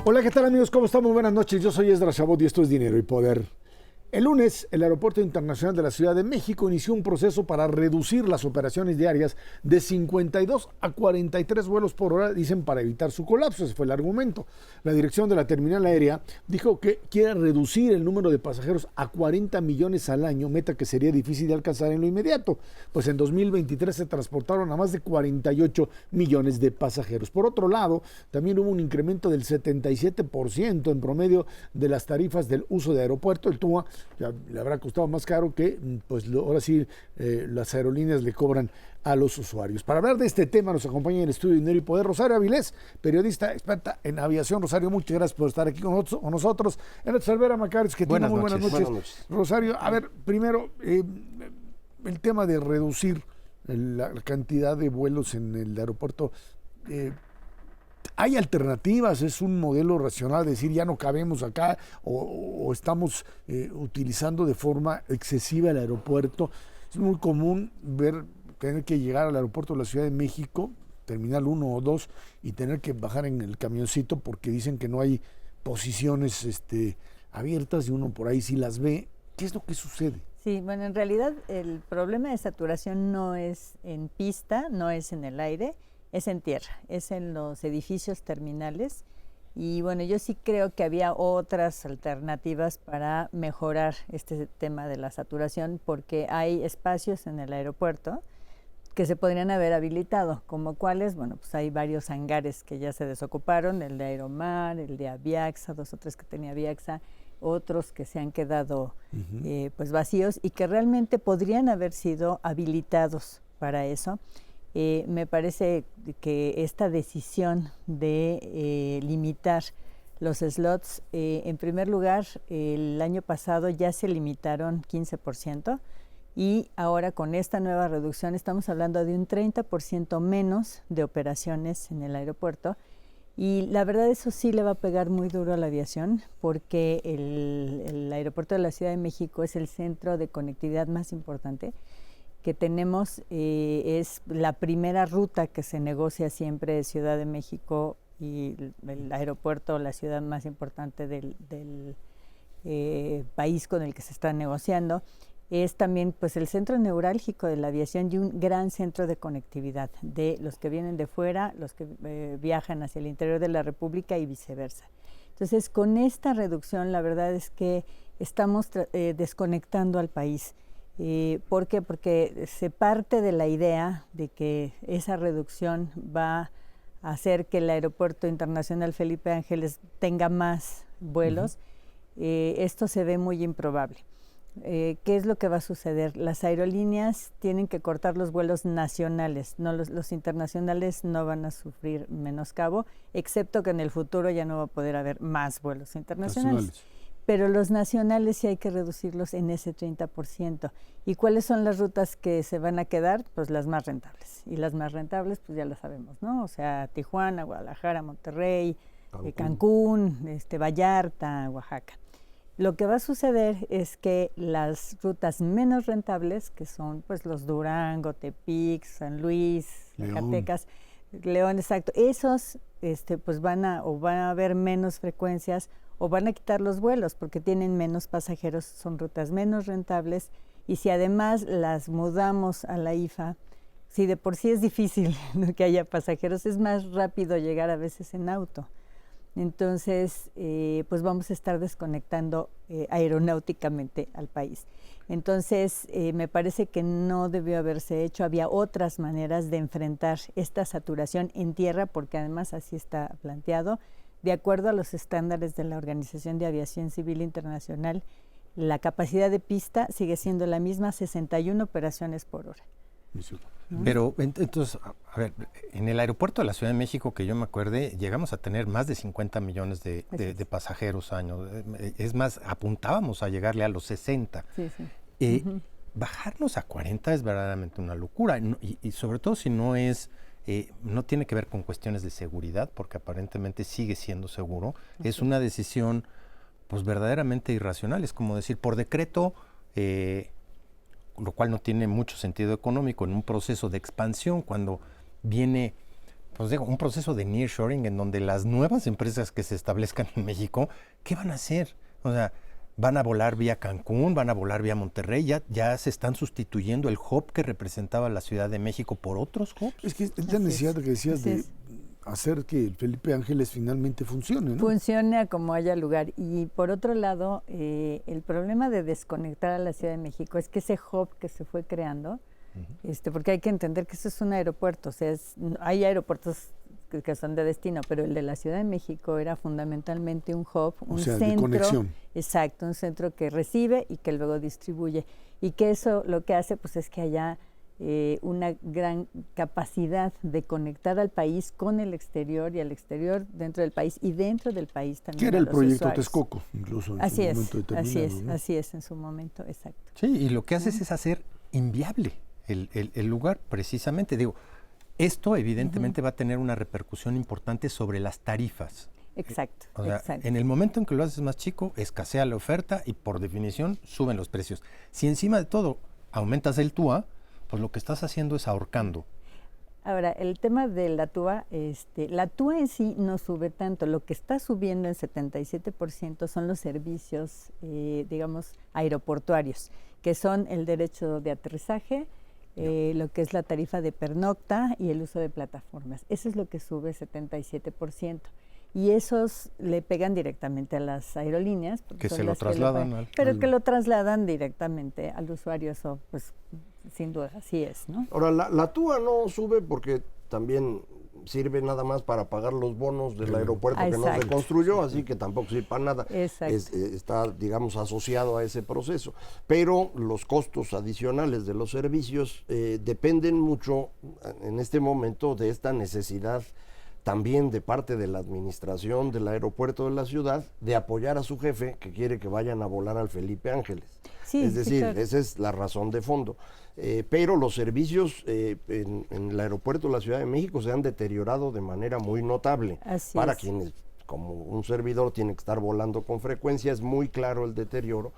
Hola, ¿qué tal amigos? ¿Cómo están? Muy buenas noches. Yo soy Esdras Chabot y esto es Dinero y Poder. El lunes, el Aeropuerto Internacional de la Ciudad de México inició un proceso para reducir las operaciones diarias de 52 a 43 vuelos por hora, dicen, para evitar su colapso. Ese fue el argumento. La dirección de la terminal aérea dijo que quiere reducir el número de pasajeros a 40 millones al año, meta que sería difícil de alcanzar en lo inmediato, pues en 2023 se transportaron a más de 48 millones de pasajeros. Por otro lado, también hubo un incremento del 77% en promedio de las tarifas del uso de aeropuerto. El TUA le habrá costado más caro que, pues ahora sí, las aerolíneas le cobran a los usuarios. Para hablar de este tema nos acompaña en el estudio Dinero y Poder Rosario Avilés, periodista experta en aviación. Rosario, muchas gracias por estar aquí con nosotros. En Cervera Macarios, que tiene muy buenas noches. Rosario, a ver, primero, el tema de reducir la cantidad de vuelos en el aeropuerto. ¿Hay alternativas? ¿Es un modelo racional decir ya no cabemos acá o estamos utilizando de forma excesiva el aeropuerto? Es muy común tener que llegar al aeropuerto de la Ciudad de México, terminal 1 o 2, y tener que bajar en el camioncito porque dicen que no hay posiciones abiertas y uno por ahí sí las ve. ¿Qué es lo que sucede? Sí, bueno, en realidad el problema de saturación no es en pista, no es en el aire, es en tierra, es en los edificios terminales. Y bueno, yo sí creo que había otras alternativas para mejorar este tema de la saturación, porque hay espacios en el aeropuerto que se podrían haber habilitado, como cuáles. Bueno, pues hay varios hangares que ya se desocuparon, el de Aeromar, el de Aviaxa, 2 o 3 que tenía Aviaxa, otros que se han quedado pues vacíos y que realmente podrían haber sido habilitados para eso. Me parece que esta decisión de limitar los slots, en primer lugar, el año pasado ya se limitaron 15%, y ahora con esta nueva reducción estamos hablando de un 30% menos de operaciones en el aeropuerto. Y la verdad eso sí le va a pegar muy duro a la aviación, porque el aeropuerto de la Ciudad de México es el centro de conectividad más importante que tenemos. Es la primera ruta que se negocia siempre de Ciudad de México, y el aeropuerto, la ciudad más importante del país con el que se está negociando. Es también pues el centro neurálgico de la aviación y un gran centro de conectividad de los que vienen de fuera, los que viajan hacia el interior de la República y viceversa. Entonces, con esta reducción, la verdad es que estamos desconectando al país. ¿Por qué? Porque se parte de la idea de que esa reducción va a hacer que el Aeropuerto Internacional Felipe Ángeles tenga más vuelos. Esto se ve muy improbable. ¿Qué es lo que va a suceder? Las aerolíneas tienen que cortar los vuelos nacionales, no los internacionales no van a sufrir menoscabo, excepto que en el futuro ya no va a poder haber más vuelos internacionales. Pero los nacionales sí hay que reducirlos en ese 30%. ¿Y cuáles son las rutas que se van a quedar? Pues las más rentables. Y las más rentables, pues ya lo sabemos, ¿no? O sea, Tijuana, Guadalajara, Monterrey, Cancún, Vallarta, Oaxaca. Lo que va a suceder es que las rutas menos rentables, que son pues los Durango, Tepic, San Luis, Zacatecas, León, exacto, esos pues van a haber menos frecuencias o van a quitar los vuelos porque tienen menos pasajeros, son rutas menos rentables. Y si además las mudamos a la IFA, si de por sí es difícil, ¿no?, que haya pasajeros, es más rápido llegar a veces en auto. Entonces, pues vamos a estar desconectando aeronáuticamente al país. Entonces, me parece que no debió haberse hecho. Había otras maneras de enfrentar esta saturación en tierra, porque además así está planteado. De acuerdo a los estándares de la Organización de Aviación Civil Internacional, la capacidad de pista sigue siendo la misma, 61 operaciones por hora. Pero entonces, a ver, en el aeropuerto de la Ciudad de México, que yo me acuerde, llegamos a tener más de 50 millones de pasajeros año. Es más, apuntábamos a llegarle a los 60. Bajarnos a 40 es verdaderamente una locura, y sobre todo si no es, no tiene que ver con cuestiones de seguridad, porque aparentemente sigue siendo seguro. Es una decisión pues verdaderamente irracional. Es como decir, por decreto, lo cual no tiene mucho sentido económico en un proceso de expansión, cuando viene pues digo, un proceso de nearshoring en donde las nuevas empresas que se establezcan en México, ¿qué van a hacer? O sea, van a volar vía Cancún, van a volar vía Monterrey, ya se están sustituyendo el hub que representaba la Ciudad de México por otros hubs. Es que es la necesidad que decías de hacer que el Felipe Ángeles finalmente funcione, ¿no? Funcione a como haya lugar. Y por otro lado, el problema de desconectar a la Ciudad de México es que ese hub que se fue creando, porque hay que entender que eso es un aeropuerto, o sea, hay aeropuertos que son de destino, pero el de la Ciudad de México era fundamentalmente un hub, un centro de conexión. Exacto, un centro que recibe y que luego distribuye. Y que eso lo que hace pues es que haya una gran capacidad de conectar al país con el exterior y al exterior dentro del país y dentro del país también. Que era el proyecto usuarios. Texcoco, incluso en su momento determinado. ¿No? Así es, en su momento, exacto. Sí, y lo que haces es hacer inviable el lugar, precisamente. Digo, esto evidentemente va a tener una repercusión importante sobre las tarifas. Exacto, O sea, exacto. en el momento en que lo haces más chico, escasea la oferta y por definición suben los precios. Si encima de todo aumentas el TUA, pues lo que estás haciendo es ahorcando. Ahora, el tema de la TUA en sí no sube tanto. Lo que está subiendo en 77% son los servicios, digamos, aeroportuarios, que son el derecho de aterrizaje, lo que es la tarifa de pernocta y el uso de plataformas. Eso es lo que sube 77%. Y esos le pegan directamente a las aerolíneas. Que se lo trasladan que lo trasladan directamente al usuario. Eso, pues, sin duda, así es, ¿no? Ahora, la TUA no sube porque también sirve nada más para pagar los bonos del aeropuerto que no se construyó, así que tampoco sirve para nada. Está, digamos, asociado a ese proceso. Pero los costos adicionales de los servicios dependen mucho en este momento de esta necesidad también de parte de la administración del aeropuerto de la ciudad de apoyar a su jefe que quiere que vayan a volar al Felipe Ángeles. Sí, es decir, claro. Esa es la razón de fondo. Pero los servicios en el aeropuerto de la Ciudad de México se han deteriorado de manera muy notable. Así para es. quienes, como un servidor, tiene que estar volando con frecuencia, es muy claro el deterioro.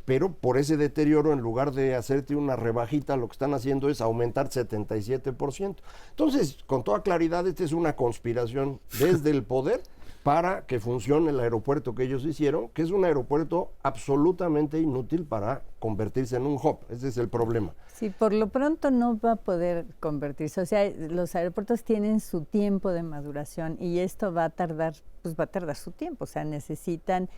Pero por ese deterioro, en lugar de hacerte una rebajita, lo que están haciendo es aumentar 77%. Entonces, con toda claridad, esta es una conspiración desde el poder para que funcione el aeropuerto que ellos hicieron, que es un aeropuerto absolutamente inútil para convertirse en un hub. Ese es el problema. Sí, por lo pronto no va a poder convertirse. O sea, los aeropuertos tienen su tiempo de maduración y esto va a tardar su tiempo. O sea, necesitan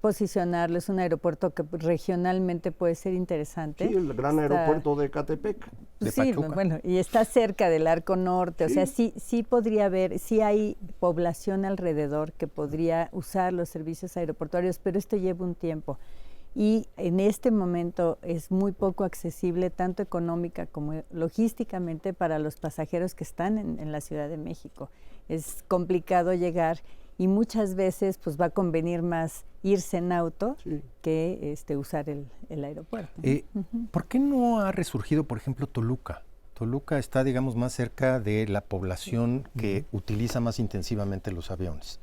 posicionarlo. Es un aeropuerto que regionalmente puede ser interesante. Sí, el gran aeropuerto de Ecatepec. De Sí, Pachuca. bueno, y está cerca del Arco Norte, o sea, sí podría haber, sí hay población alrededor que podría usar los servicios aeroportuarios, pero esto lleva un tiempo. Y en este momento es muy poco accesible, tanto económica como logísticamente, para los pasajeros que están en la Ciudad de México. Es complicado llegar y muchas veces pues va a convenir más irse en auto que usar el aeropuerto. ¿Por qué no ha resurgido, por ejemplo, Toluca? Toluca está, digamos, más cerca de la población que utiliza más intensivamente los aviones.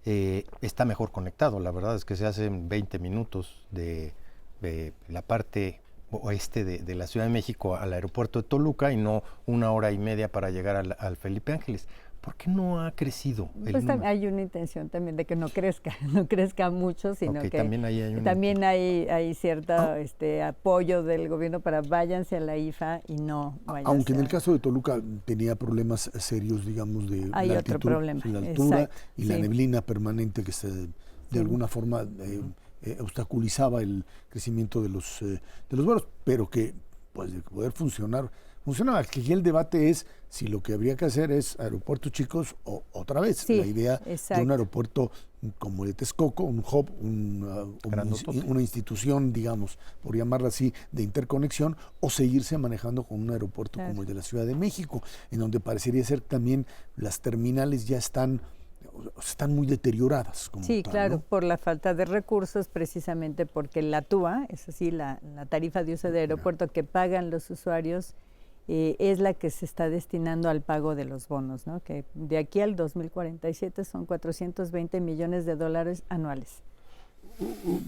Está mejor conectado, la verdad es que se hacen 20 minutos de la parte oeste de la Ciudad de México al aeropuerto de Toluca y no 1 hora y media para llegar al Felipe Ángeles. ¿Por qué no ha crecido el Pues número? hay una intención también de que no crezca mucho, sino que también hay cierto apoyo del gobierno para váyanse a la IFA y no váyanse. Aunque en el caso de Toluca tenía problemas serios, digamos, de Hay la otro altitud, problema, la altura exacto, y la neblina permanente que de alguna forma obstaculizaba el crecimiento de los vuelos, pero que pues de poder funcionaba. Aquí el debate es si lo que habría que hacer es aeropuertos chicos o otra vez. La idea de un aeropuerto como el de Texcoco, un hub, una institución, digamos, por llamarla así, de interconexión, o seguirse manejando con un aeropuerto como el de la Ciudad de México, en donde parecería ser también las terminales ya están muy deterioradas. Sí, tal, claro, ¿no? Por la falta de recursos, precisamente porque la TUA, es así, la tarifa de uso de aeropuerto que pagan los usuarios, es la que se está destinando al pago de los bonos, ¿no? Que de aquí al 2047 son $420 millones anuales.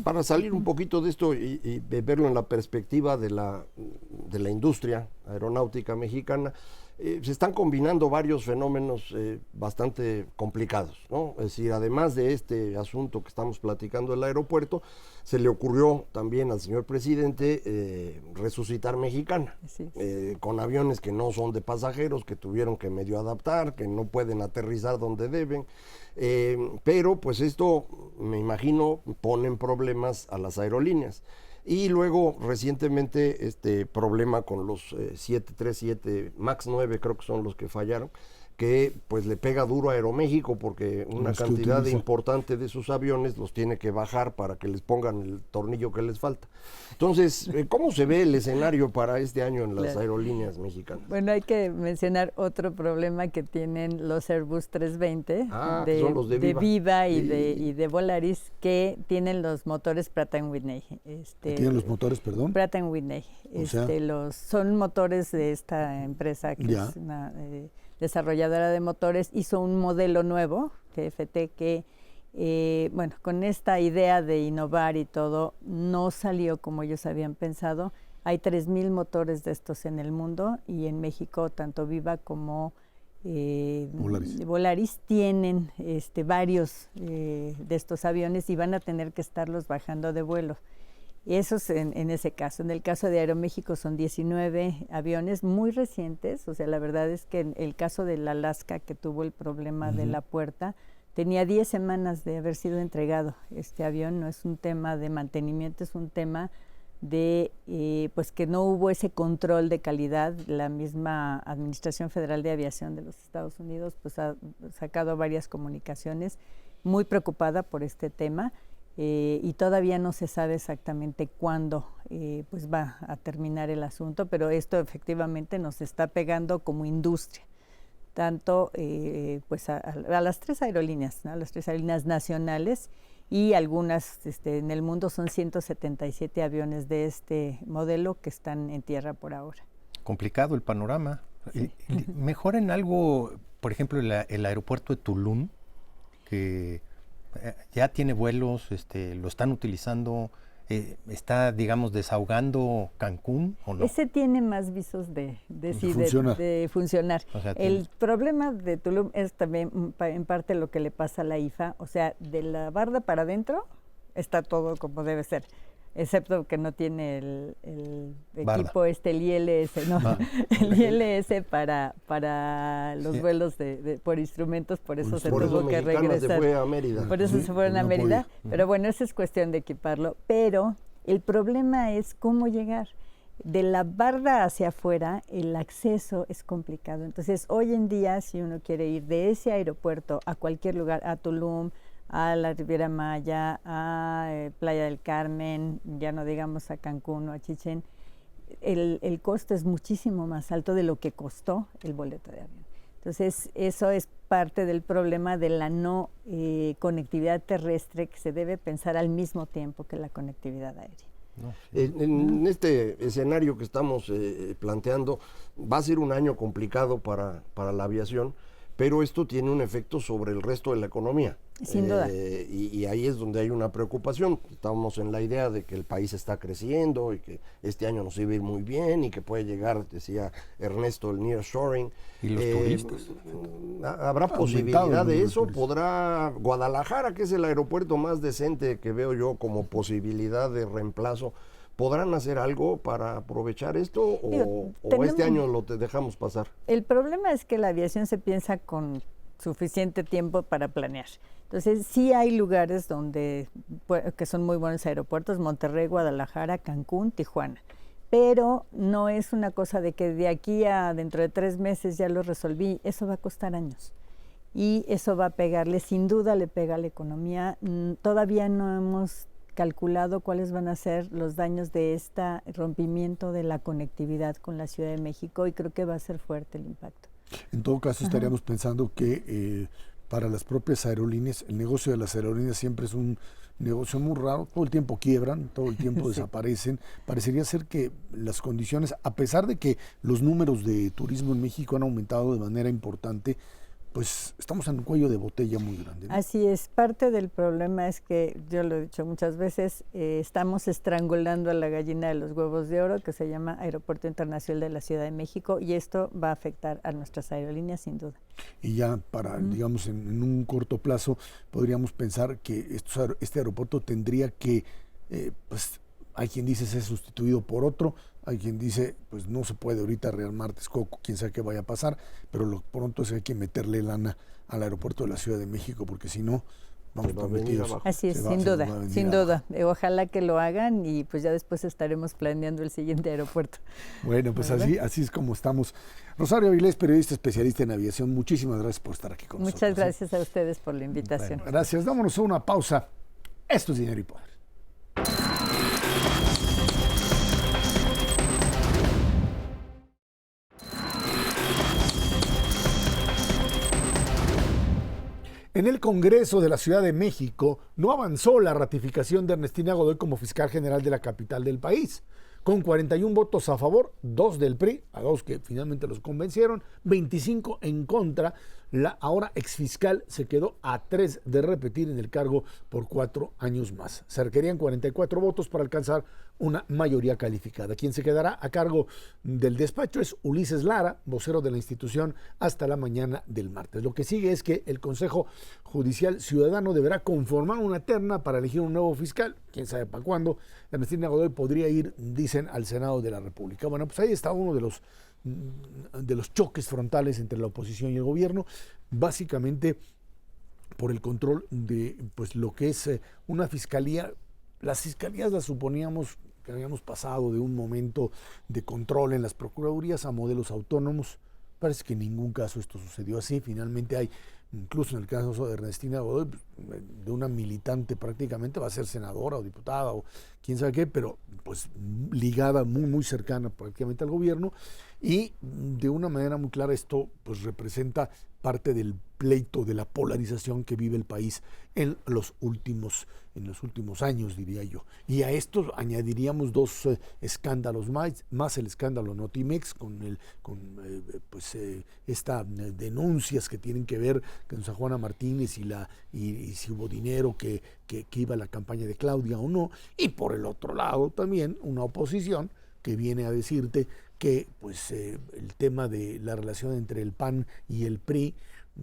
Para salir un poquito de esto y verlo en la perspectiva de la industria aeronáutica mexicana, se están combinando varios fenómenos bastante complicados, ¿no? Es decir, además de este asunto que estamos platicando del aeropuerto, se le ocurrió también al señor presidente resucitar Mexicana, sí. Con aviones que no son de pasajeros, que tuvieron que medio adaptar, que no pueden aterrizar donde deben, pero pues esto, me imagino, pone en problemas a las aerolíneas. Y luego, recientemente, este problema con los 737 MAX 9, creo que son los que fallaron, que pues le pega duro a Aeroméxico porque una cantidad importante de sus aviones los tiene que bajar para que les pongan el tornillo que les falta. Entonces, ¿cómo se ve el escenario para este año en las aerolíneas mexicanas? Bueno, hay que mencionar otro problema que tienen los Airbus 320 son los de Viva y de Volaris, que tienen los motores Pratt & Whitney. ¿Tienen los motores, perdón? Pratt & Whitney. Son motores de esta empresa que es una desarrolladora de motores. Hizo un modelo nuevo, TFT, que con esta idea de innovar y todo, no salió como ellos habían pensado. Hay 3,000 motores de estos en el mundo, y en México tanto Viva como Volaris tienen varios de estos aviones, y van a tener que estarlos bajando de vuelo. Eso es en ese caso. En el caso de Aeroméxico son 19 aviones muy recientes. O sea, la verdad es que en el caso del Alaska, que tuvo el problema de la puerta, tenía 10 semanas de haber sido entregado este avión. No es un tema de mantenimiento, es un tema de pues que no hubo ese control de calidad. La misma Administración Federal de Aviación de los Estados Unidos pues ha sacado varias comunicaciones muy preocupada por este tema. Y todavía no se sabe exactamente cuándo pues va a terminar el asunto, pero esto efectivamente nos está pegando como industria, tanto pues a las 3 aerolíneas, ¿no? A las 3 aerolíneas nacionales, y algunas en el mundo. Son 177 aviones de este modelo que están en tierra por ahora. Complicado el panorama. Sí. Mejor en algo, por ejemplo, el aeropuerto de Tulum, que ya tiene vuelos, lo están utilizando, está, digamos, desahogando Cancún, ¿o no? Ese tiene más visos de funcionar. O sea, el problema de Tulum es también en parte lo que le pasa a la IFA. O sea, de la barda para adentro está todo como debe ser, excepto que no tiene el equipo el ILS, ¿no? El ILS para los vuelos por instrumentos, por eso se tuvo que regresar. Se fue a Mérida. Por eso se fueron a Mérida, pero bueno, esa es cuestión de equiparlo. Pero el problema es cómo llegar. De la barda hacia afuera, el acceso es complicado. Entonces, hoy en día, si uno quiere ir de ese aeropuerto a cualquier lugar, a Tulum, a la Riviera Maya, a Playa del Carmen, ya no digamos a Cancún o a Chichén, el costo es muchísimo más alto de lo que costó el boleto de avión. Entonces, eso es parte del problema de la no conectividad terrestre, que se debe pensar al mismo tiempo que la conectividad aérea. No, sí. En este escenario que estamos planteando, va a ser un año complicado para la aviación, pero esto tiene un efecto sobre el resto de la economía. Sin duda. Y ahí es donde hay una preocupación. Estamos en la idea de que el país está creciendo y que este año nos iba a ir muy bien y que puede llegar, decía Ernesto, el nearshoring. Y los turistas. ¿Habrá posibilidad de eso? ¿Podrá Guadalajara, que es el aeropuerto más decente que veo yo como posibilidad de reemplazo, podrán hacer algo para aprovechar esto o este año lo dejamos pasar? El problema es que la aviación se piensa con suficiente tiempo para planear. Entonces, sí hay lugares que son muy buenos aeropuertos: Monterrey, Guadalajara, Cancún, Tijuana. Pero no es una cosa de que de aquí a dentro de 3 meses ya lo resolví. Eso va a costar años. Y eso va a pegarle, sin duda le pega a la economía. Todavía no hemos calculado cuáles van a ser los daños de este rompimiento de la conectividad con la Ciudad de México, y creo que va a ser fuerte el impacto. En todo caso, estaríamos pensando que para las propias aerolíneas, el negocio de las aerolíneas siempre es un negocio muy raro. Todo el tiempo quiebran, todo el tiempo desaparecen. Parecería ser que las condiciones, a pesar de que los números de turismo en México han aumentado de manera importante, pues estamos en un cuello de botella muy grande, ¿no? Así es, parte del problema es que, yo lo he dicho muchas veces, estamos estrangulando a la gallina de los huevos de oro, que se llama Aeropuerto Internacional de la Ciudad de México, y esto va a afectar a nuestras aerolíneas sin duda. Y ya para, digamos, en un corto plazo, podríamos pensar que este aeropuerto tendría que, pues, hay quien dice ser sustituido por otro, hay quien dice, pues no se puede ahorita rearmar Texcoco, quién sabe qué vaya a pasar, pero lo pronto es que hay que meterle lana al aeropuerto de la Ciudad de México, porque si no, vamos prometidos. Así es, sin duda. Ojalá que lo hagan y pues ya después estaremos planeando el siguiente aeropuerto. Bueno, pues así es como estamos. Rosario Avilés, periodista especialista en aviación, muchísimas gracias por estar aquí con nosotros. Muchas gracias a ustedes por la invitación. Bueno, gracias, dámonos una pausa. Esto es Dinero y Poder. En el Congreso de la Ciudad de México no avanzó la ratificación de Ernestina Godoy como fiscal general de la capital del país. Con 41 votos a favor, 2 del PRI, a 2 que finalmente los convencieron, 25 en contra, la ahora exfiscal se quedó a 3 de repetir en el cargo por 4 años más. Se requerían 44 votos para alcanzar una mayoría calificada. Quien se quedará a cargo del despacho es Ulises Lara, vocero de la institución, hasta la mañana del martes. Lo que sigue es que el Consejo Judicial Ciudadano deberá conformar una terna para elegir un nuevo fiscal. Quién sabe para cuándo. Ernestina Godoy podría ir, dicen, al Senado de la República. Bueno, pues ahí está uno de los choques frontales entre la oposición y el gobierno, básicamente por el control de, pues, lo que es una fiscalía. Las fiscalías las suponíamos que habíamos pasado de un momento de control en las procuradurías a modelos autónomos. Parece que en ningún caso esto sucedió así. Finalmente hay, incluso en el caso de Ernestina Godoy, de una militante prácticamente, va a ser senadora o diputada o quién sabe qué, pero pues ligada muy cercana prácticamente al gobierno, y de una manera muy clara esto pues representa parte del pleito, de la polarización que vive el país en los últimos años, diría yo. Y a esto añadiríamos 2 escándalos más el escándalo Notimex, con estas denuncias que tienen que ver con San Juana Martínez y si hubo dinero que iba a la campaña de Claudia o no, y por el otro lado también una oposición que viene a decirte que pues el tema de la relación entre el PAN y el PRI,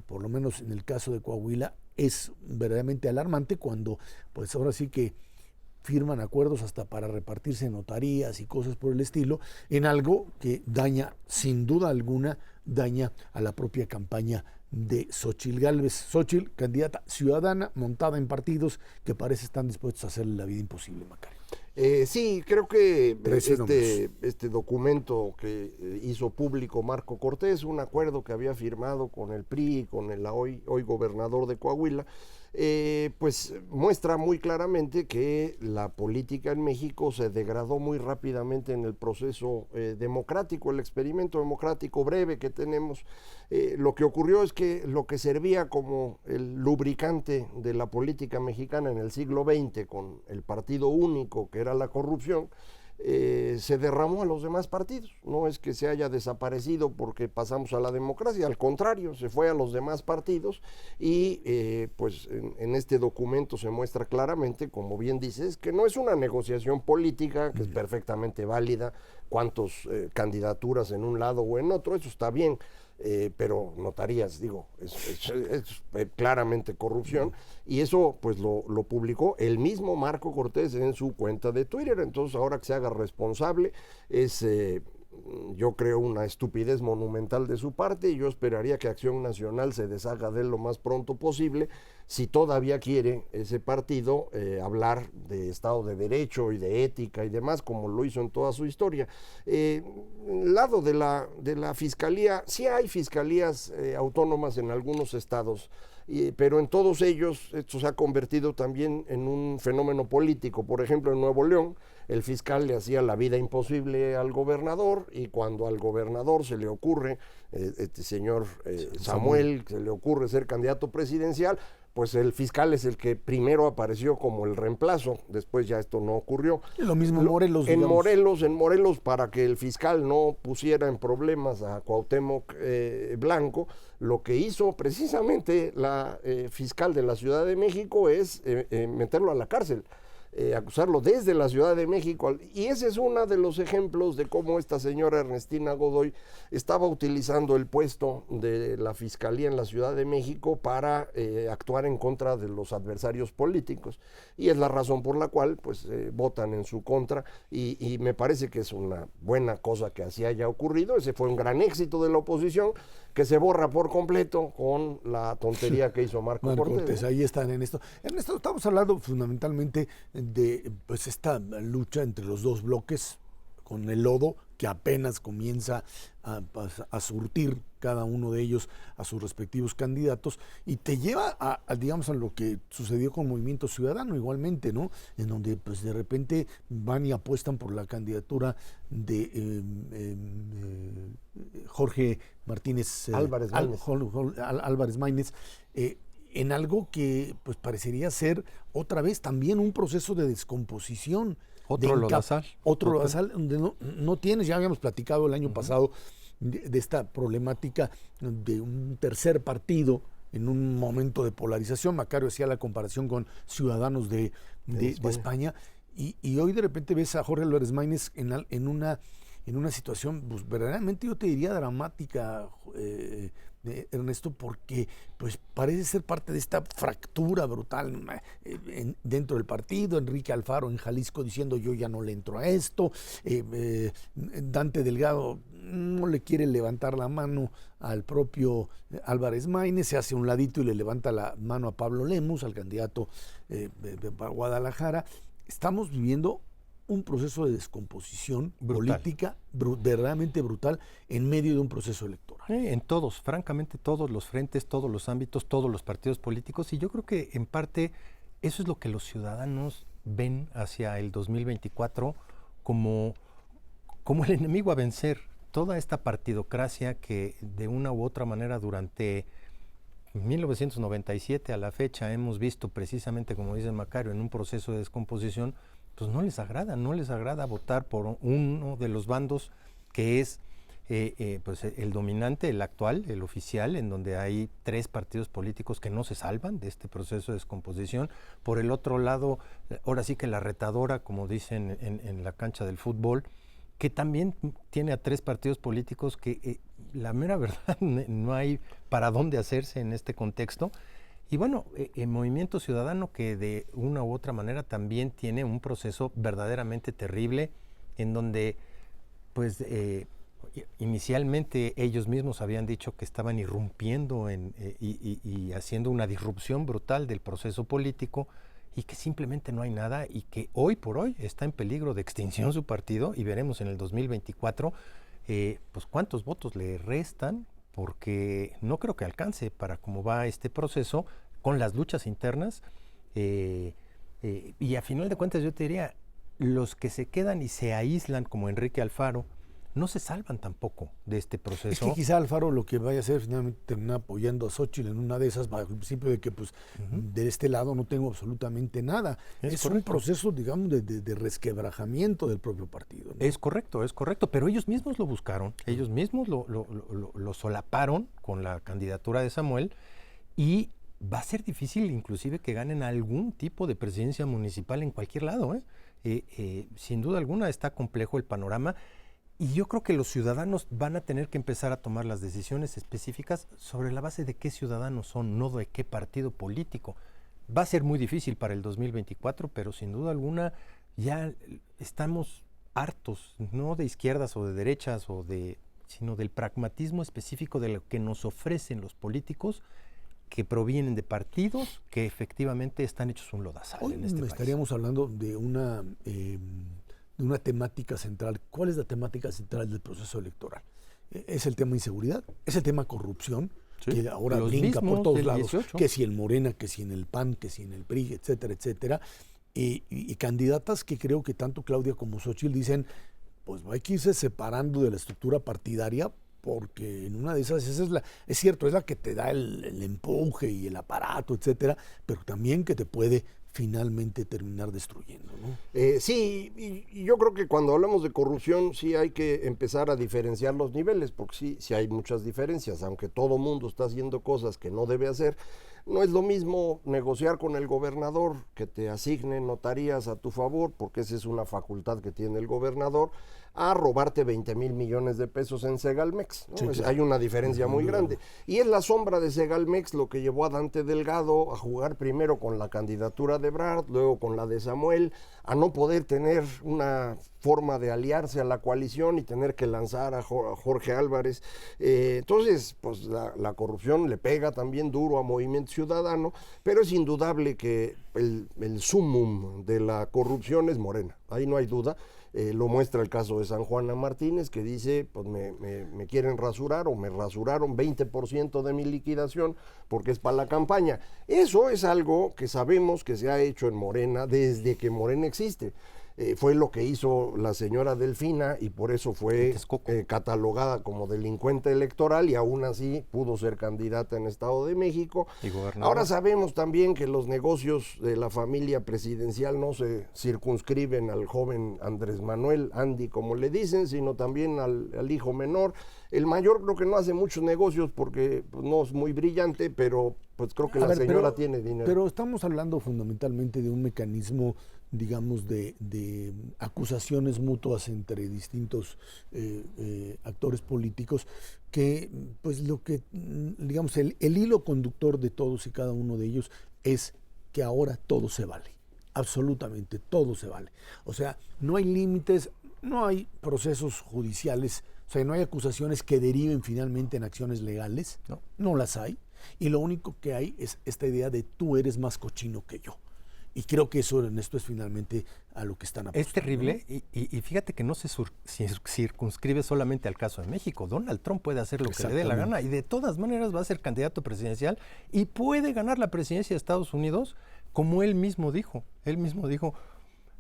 por lo menos en el caso de Coahuila, es verdaderamente alarmante, cuando pues ahora sí que firman acuerdos hasta para repartirse notarías y cosas por el estilo, en algo que daña, sin duda alguna, daña a la propia campaña de Xóchitl Gálvez. Xóchitl, candidata ciudadana, montada en partidos que parece están dispuestos a hacerle la vida imposible, Macario. Sí, creo que este documento que hizo público Marco Cortés, un acuerdo que había firmado con el PRI, con el hoy gobernador de Coahuila, pues muestra muy claramente que la política en México se degradó muy rápidamente en el proceso democrático, el experimento democrático breve que tenemos. Lo que ocurrió es que lo que servía como el lubricante de la política mexicana en el siglo XX, con el partido único que era la corrupción, se derramó a los demás partidos. No es que se haya desaparecido porque pasamos a la democracia, al contrario, se fue a los demás partidos y pues en este documento se muestra claramente, como bien dices, que no es una negociación política, que es perfectamente válida, cuántas candidaturas en un lado o en otro, eso está bien. Pero notarías, digo, es claramente corrupción, y eso pues lo publicó el mismo Marco Cortés en su cuenta de Twitter. Entonces ahora que se haga responsable es yo creo una estupidez monumental de su parte, y yo esperaría que Acción Nacional se deshaga de él lo más pronto posible, si todavía quiere ese partido hablar de Estado de Derecho y de ética y demás, como lo hizo en toda su historia. Lado de la Fiscalía, sí hay fiscalías autónomas en algunos estados, pero en todos ellos esto se ha convertido también en un fenómeno político. Por ejemplo, en Nuevo León, el fiscal le hacía la vida imposible al gobernador, y cuando al gobernador se le ocurre, este señor Samuel, se le ocurre ser candidato presidencial, pues el fiscal es el que primero apareció como el reemplazo, después ya esto no ocurrió. Lo mismo en Morelos. En Morelos, para que el fiscal no pusiera en problemas a Cuauhtémoc Blanco, lo que hizo precisamente la fiscal de la Ciudad de México es meterlo a la cárcel. Acusarlo desde la Ciudad de México, y ese es uno de los ejemplos de cómo esta señora Ernestina Godoy estaba utilizando el puesto de la Fiscalía en la Ciudad de México para actuar en contra de los adversarios políticos, y es la razón por la cual pues votan en su contra, y me parece que es una buena cosa que así haya ocurrido. Ese fue un gran éxito de la oposición, que se borra por completo con la tontería que hizo Marco Cortés. Ahí están en esto. Ernesto, estamos hablando fundamentalmente de pues esta lucha entre los dos bloques, con el lodo que apenas comienza a surtir cada uno de ellos a sus respectivos candidatos, y te lleva digamos, a lo que sucedió con Movimiento Ciudadano igualmente, ¿no? En donde pues de repente van y apuestan por la candidatura de Jorge Martínez Álvarez Maínez, en algo que pues parecería ser otra vez también un proceso de descomposición. Otro lodazal, donde no tienes, ya habíamos platicado el año pasado de esta problemática de un tercer partido en un momento de polarización. Macario hacía la comparación con Ciudadanos de España, y hoy de repente ves a Jorge Álvarez Maínez en una situación pues, verdaderamente, yo te diría, dramática, Ernesto, porque pues parece ser parte de esta fractura brutal dentro del partido. Enrique Alfaro en Jalisco diciendo yo ya no le entro a esto, Dante Delgado no le quiere levantar la mano al propio Álvarez Maínez, se hace un ladito y le levanta la mano a Pablo Lemus, al candidato de Guadalajara. Estamos viviendo un proceso de descomposición política verdaderamente brutal en medio de un proceso electoral. En todos, francamente todos los frentes, todos los ámbitos, todos los partidos políticos, y yo creo que en parte eso es lo que los ciudadanos ven hacia el 2024 como el enemigo a vencer. Toda esta partidocracia que de una u otra manera durante 1997 a la fecha hemos visto precisamente, como dice Macario, en un proceso de descomposición, pues no les agrada votar por uno de los bandos que es pues el dominante, el actual, el oficial, en donde hay 3 partidos políticos que no se salvan de este proceso de descomposición. Por el otro lado, ahora sí que la retadora, como dicen en la cancha del fútbol, que también tiene a 3 partidos políticos que la mera verdad no hay para dónde hacerse en este contexto. Y bueno, el Movimiento Ciudadano, que de una u otra manera también tiene un proceso verdaderamente terrible, en donde pues inicialmente ellos mismos habían dicho que estaban irrumpiendo y haciendo una disrupción brutal del proceso político, y que simplemente no hay nada, y que hoy por hoy está en peligro de extinción su partido, y veremos en el 2024 pues cuántos votos le restan, porque no creo que alcance para cómo va este proceso con las luchas internas, y a final de cuentas yo te diría, los que se quedan y se aíslan como Enrique Alfaro no se salvan tampoco de este proceso. Es que quizá Alfaro lo que vaya a hacer finalmente terminar apoyando a Xóchitl en una de esas, bajo el principio de que pues de este lado no tengo absolutamente nada. Es un proceso, digamos, de resquebrajamiento del propio partido, ¿no? Es correcto, pero ellos mismos lo buscaron, ellos mismos lo solaparon con la candidatura de Samuel, y va a ser difícil inclusive que ganen algún tipo de presidencia municipal en cualquier lado, sin duda alguna está complejo el panorama. Y yo creo que los ciudadanos van a tener que empezar a tomar las decisiones específicas sobre la base de qué ciudadanos son, no de qué partido político. Va a ser muy difícil para el 2024, pero sin duda alguna ya estamos hartos, no de izquierdas o de derechas, sino del pragmatismo específico de lo que nos ofrecen los políticos, que provienen de partidos que efectivamente están hechos un lodazal en este país. Estaríamos hablando de una temática central. ¿Cuál es la temática central del proceso electoral? Es el tema inseguridad, es el tema corrupción, que ahora brinca por todos lados, 18. Que si el Morena, que si en el PAN, que si en el PRI, etcétera, etcétera, y candidatas que creo que tanto Claudia como Xóchitl dicen, pues hay que irse separando de la estructura partidaria porque en una de esas, es cierto, es la que te da el empuje y el aparato, etcétera, pero también que te puede finalmente terminar destruyendo, ¿no? Sí, y yo creo que cuando hablamos de corrupción sí hay que empezar a diferenciar los niveles, porque sí hay muchas diferencias, aunque todo mundo está haciendo cosas que no debe hacer. No es lo mismo negociar con el gobernador que te asigne notarías a tu favor, porque esa es una facultad que tiene el gobernador, a robarte 20,000 millones de pesos en Segalmex, ¿no? Sí, claro. Hay una diferencia muy grande. Y es la sombra de Segalmex lo que llevó a Dante Delgado a jugar primero con la candidatura de Ebrard, luego con la de Samuel, a no poder tener una forma de aliarse a la coalición y tener que lanzar a Jorge Álvarez. Entonces, pues la corrupción le pega también duro a Movimiento Ciudadano, pero es indudable que el sumum de la corrupción es Morena, ahí no hay duda. Lo muestra el caso de San Juana Martínez, que dice, pues me quieren rasurar o me rasuraron 20% de mi liquidación porque es para la campaña. Eso es algo que sabemos que se ha hecho en Morena desde que Morena existe. Fue lo que hizo la señora Delfina y por eso fue catalogada como delincuente electoral y aún así pudo ser candidata en Estado de México. Ahora sabemos también que los negocios de la familia presidencial no se circunscriben al joven Andrés Manuel, Andy como le dicen, sino también al hijo menor. El mayor creo que no hace muchos negocios porque pues, no es muy brillante, pero pues creo que la señora tiene dinero. Pero estamos hablando fundamentalmente de un mecanismo, digamos, de acusaciones mutuas entre distintos actores políticos que, pues lo que, digamos, el hilo conductor de todos y cada uno de ellos es que ahora todo se vale, absolutamente todo se vale. O sea, no hay límites, no hay procesos judiciales, o sea, no hay acusaciones que deriven finalmente en acciones legales, no las hay, y lo único que hay es esta idea de tú eres más cochino que yo. Y creo que eso, Ernesto, es finalmente a lo que están apostando. Es terrible, ¿no? Y fíjate que no se circunscribe solamente al caso de México. Donald Trump puede hacer lo que le dé la gana y de todas maneras va a ser candidato presidencial y puede ganar la presidencia de Estados Unidos, como él mismo dijo. Él mismo dijo,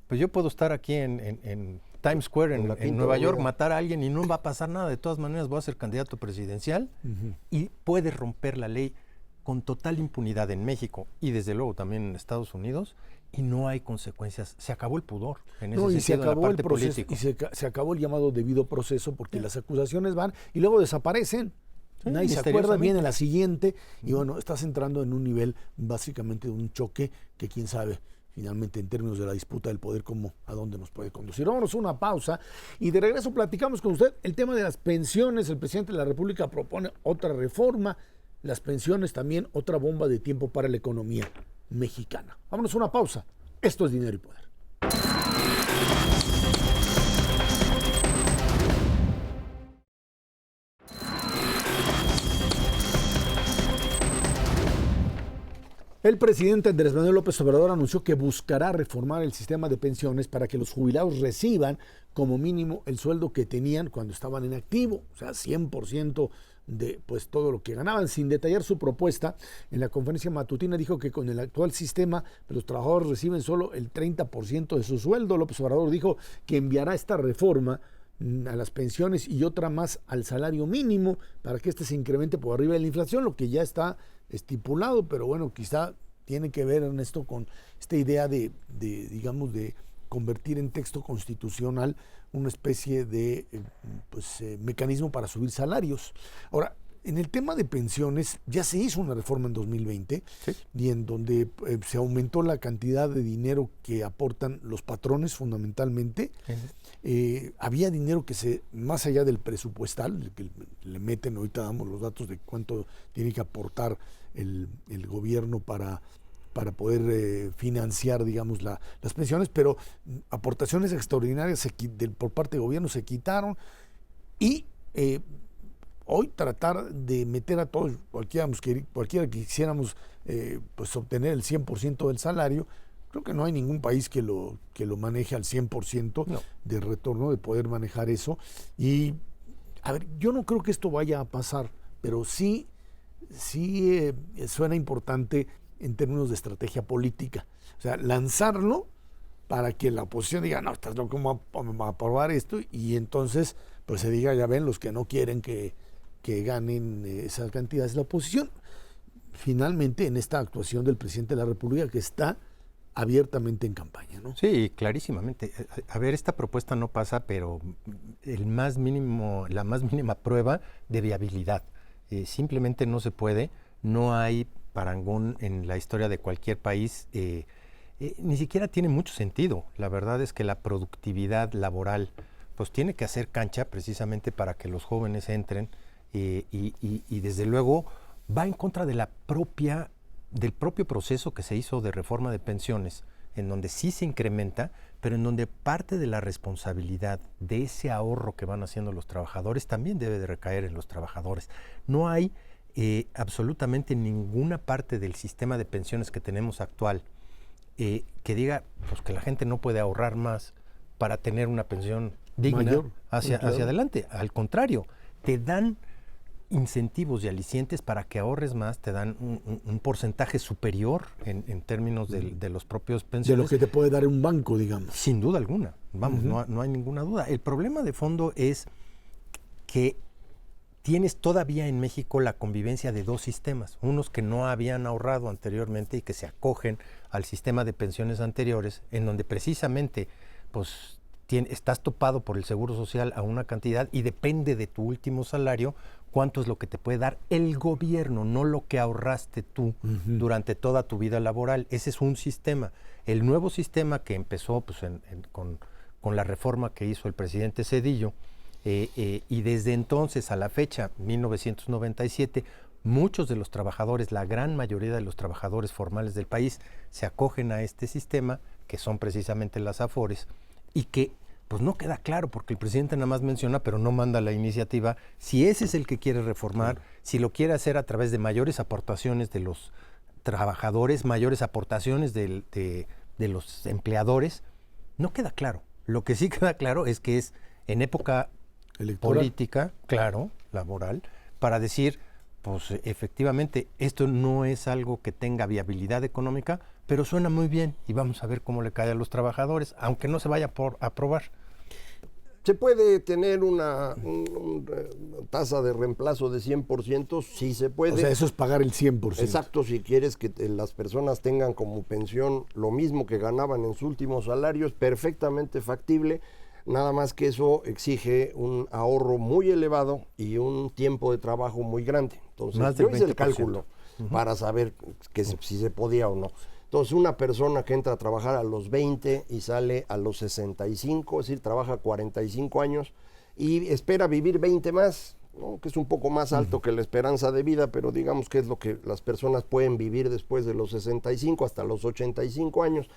pues yo puedo estar aquí en Times Square, en Nueva York, matar a alguien y no va a pasar nada. De todas maneras voy a ser candidato presidencial y puede romper la ley con total impunidad en México y desde luego también en Estados Unidos y no hay consecuencias. Se acabó el pudor en ese sentido, se acabó en la parte el proceso, político. Y se acabó el llamado debido proceso porque las acusaciones van y luego desaparecen. Nadie se acuerda, viene la siguiente y bueno, estás entrando en un nivel básicamente de un choque que quién sabe finalmente en términos de la disputa del poder a dónde nos puede conducir. Vámonos a una pausa y de regreso platicamos con usted el tema de las pensiones. El presidente de la República propone otra reforma. Las pensiones también, otra bomba de tiempo para la economía mexicana. Vámonos a una pausa. Esto es Dinero y Poder. El presidente Andrés Manuel López Obrador anunció que buscará reformar el sistema de pensiones para que los jubilados reciban como mínimo el sueldo que tenían cuando estaban en activo, o sea, 100% de pues todo lo que ganaban. Sin detallar su propuesta, en la conferencia matutina dijo que con el actual sistema los trabajadores reciben solo el 30% de su sueldo. López Obrador dijo que enviará esta reforma a las pensiones y otra más al salario mínimo para que este se incremente por arriba de la inflación, lo que ya está estipulado, pero bueno, quizá tiene que ver en esto con esta idea de digamos, de convertir en texto constitucional una especie de mecanismo para subir salarios. Ahora, en el tema de pensiones ya se hizo una reforma en 2020 y en donde se aumentó la cantidad de dinero que aportan los patrones fundamentalmente. Había dinero que más allá del presupuestal, que le meten, ahorita damos los datos de cuánto tiene que aportar el gobierno para poder financiar, digamos, las pensiones, pero aportaciones extraordinarias por parte del gobierno se quitaron y hoy tratar de meter a todos, cualquiera que quisiéramos pues obtener el 100% del salario, creo que no hay ningún país que lo maneje al 100% de retorno, de poder manejar eso. Y, a ver, yo no creo que esto vaya a pasar, pero sí suena importante en términos de estrategia política. O sea, lanzarlo para que la oposición diga, no, estás loco, ¿cómo va a aprobar esto? Y entonces, pues se diga, ya ven, los que no quieren que que ganen esas cantidades la oposición. Finalmente, en esta actuación del presidente de la República, que está abiertamente en campaña, ¿no? Sí, clarísimamente. A ver, esta propuesta no pasa, pero la más mínima prueba de viabilidad. Simplemente no se puede, no hay parangón en la historia de cualquier país, ni siquiera tiene mucho sentido. La verdad es que la productividad laboral pues tiene que hacer cancha precisamente para que los jóvenes entren y desde luego va en contra de del propio proceso que se hizo de reforma de pensiones, en donde sí se incrementa, pero en donde parte de la responsabilidad de ese ahorro que van haciendo los trabajadores también debe de recaer en los trabajadores. No hay absolutamente ninguna parte del sistema de pensiones que tenemos actual que diga pues, que la gente no puede ahorrar más para tener una pensión digna hacia adelante. Al contrario, te dan incentivos y alicientes para que ahorres más, te dan un porcentaje superior en términos de los propios pensiones. De lo que te puede dar un banco, digamos. Sin duda alguna, vamos, no hay ninguna duda. El problema de fondo es que tienes todavía en México la convivencia de dos sistemas, unos que no habían ahorrado anteriormente y que se acogen al sistema de pensiones anteriores, en donde precisamente pues estás topado por el Seguro Social a una cantidad y depende de tu último salario cuánto es lo que te puede dar el gobierno, no lo que ahorraste tú durante toda tu vida laboral. Ese es un sistema. El nuevo sistema que empezó pues, con la reforma que hizo el presidente Zedillo, y desde entonces a la fecha, 1997, muchos de los trabajadores, la gran mayoría de los trabajadores formales del país se acogen a este sistema, que son precisamente las AFORES, y que pues no queda claro, porque el presidente nada más menciona, pero no manda la iniciativa, si ese es el que quiere reformar, si lo quiere hacer a través de mayores aportaciones de los trabajadores, mayores aportaciones de los empleadores, no queda claro. Lo que sí queda claro es que es en época electoral, política, claro, laboral, para decir, pues efectivamente, esto no es algo que tenga viabilidad económica, pero suena muy bien y vamos a ver cómo le cae a los trabajadores, aunque no se vaya a aprobar. ¿Se puede tener una tasa de reemplazo de 100%? Sí se puede. O sea, eso es pagar el 100%. Exacto, si quieres que las personas tengan como pensión lo mismo que ganaban en su último salario, es perfectamente factible, nada más que eso exige un ahorro muy elevado y un tiempo de trabajo muy grande. Entonces, yo hice el cálculo para saber si se podía o no. Entonces, una persona que entra a trabajar a los 20 y sale a los 65, es decir, trabaja 45 años y espera vivir 20 más, ¿no? Que es un poco más alto que la esperanza de vida, pero digamos que es lo que las personas pueden vivir después de los 65 hasta los 85 años.